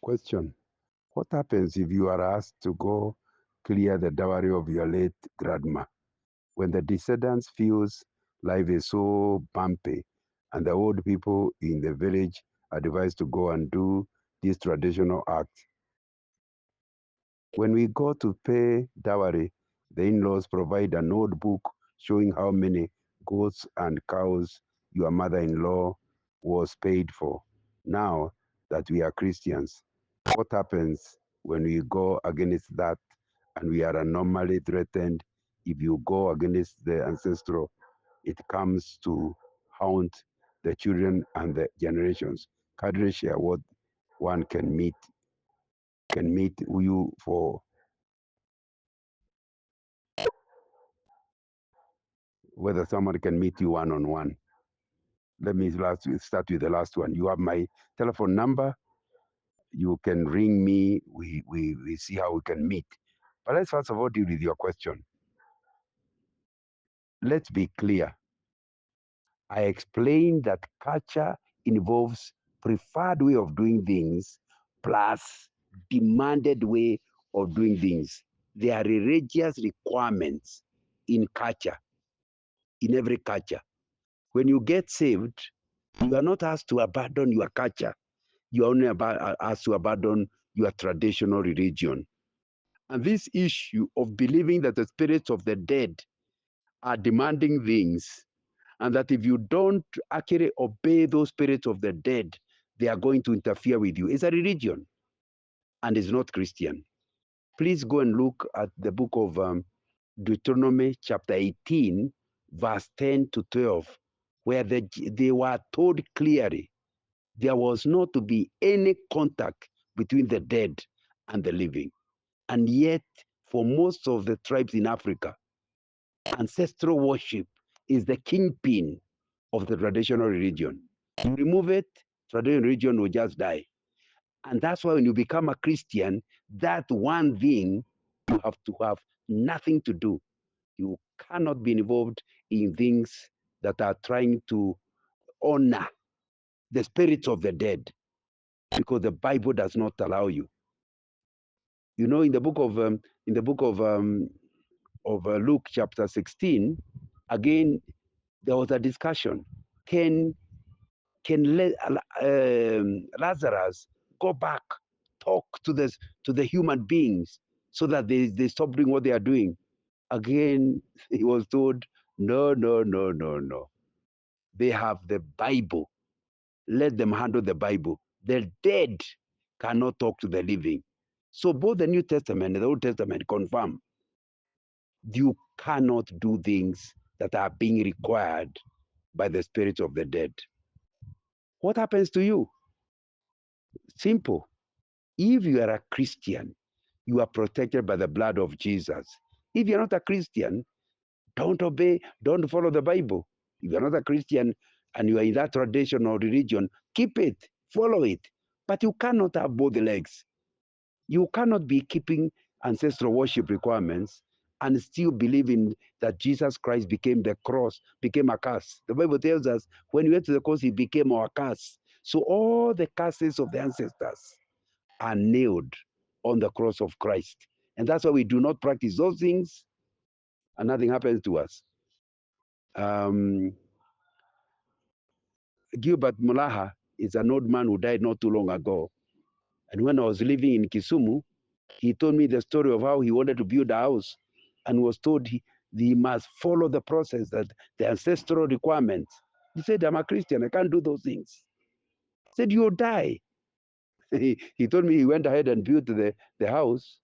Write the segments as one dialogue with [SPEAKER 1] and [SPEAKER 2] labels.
[SPEAKER 1] Question: what happens if you are asked to go clear the dowry of your late grandma? When the descendants feels life is so bumpy and the old people in the village are advised to go and do this traditional act. When we go to pay dowry, the in-laws provide a notebook showing how many goats and cows your mother-in-law was paid for. Now that we are Christians, what happens when we go against that and we are normally threatened if you go against the ancestral? It comes to haunt the children and the generations. Cadre share what one can meet you for whether someone can meet you one-on-one. Let me start with the last one. You have my telephone number. You can ring me. We see how we can meet. But let's first of all deal with your question. Let's be clear. I explained that culture involves preferred way of doing things plus demanded way of doing things. There are religious requirements in culture, in every culture. When you get saved, you are not asked to abandon your culture. You are only asked to abandon your traditional religion. And this issue of believing that the spirits of the dead are demanding things, and that if you don't actually obey those spirits of the dead, they are going to interfere with you, is a religion and is not Christian. Please go and look at the book of Deuteronomy chapter 18, verse 10 to 12, where they were told clearly there was not to be any contact between the dead and the living. And yet, for most of the tribes in Africa, ancestral worship is the kingpin of the traditional religion. You remove it, traditional religion will just die. And that's why when you become a Christian, that one thing you have to have nothing to do. You cannot be involved in things that are trying to honor the spirits of the dead, because the Bible does not allow you. You know, in the book of Luke chapter 16, again there was a discussion. Can Lazarus go back, talk to the human beings so that they stop doing what they are doing? Again, he was told, no, no, no, no, no. They have the Bible. Let them handle the Bible. The dead cannot talk to the living. So both the New Testament and the Old Testament confirm you cannot do things that are being required by the spirits of the dead. What happens to you? Simple. If you are a Christian, you are protected by the blood of Jesus. If you're not a Christian, don't obey, don't follow the Bible. If you're not a Christian and you are in that tradition or religion, keep it, follow it. But you cannot have both legs. You cannot be keeping ancestral worship requirements and still believing that Jesus Christ became the cross, became a curse. The Bible tells us when he went to the cross, he became our curse. So all the curses of the ancestors are nailed on the cross of Christ. And that's why we do not practice those things and nothing happens to us. Gilbert Mulaha is an old man who died not too long ago. And when I was living in Kisumu, he told me the story of how he wanted to build a house and was told he must follow the process, that the ancestral requirements. He said, I'm a Christian, I can't do those things. He said, you'll die. He told me he went ahead and built the house.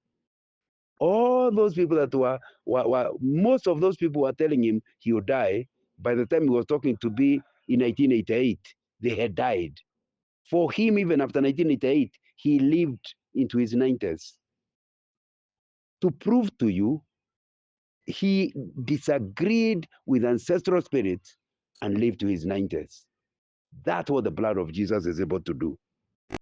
[SPEAKER 1] All those people that were most of those people were telling him he would die. By the time he was talking to be in 1988, they had died. For him, even after 1988, he lived into his 90s. To prove to you, he disagreed with ancestral spirits and lived to his 90s. That's what the blood of Jesus is able to do.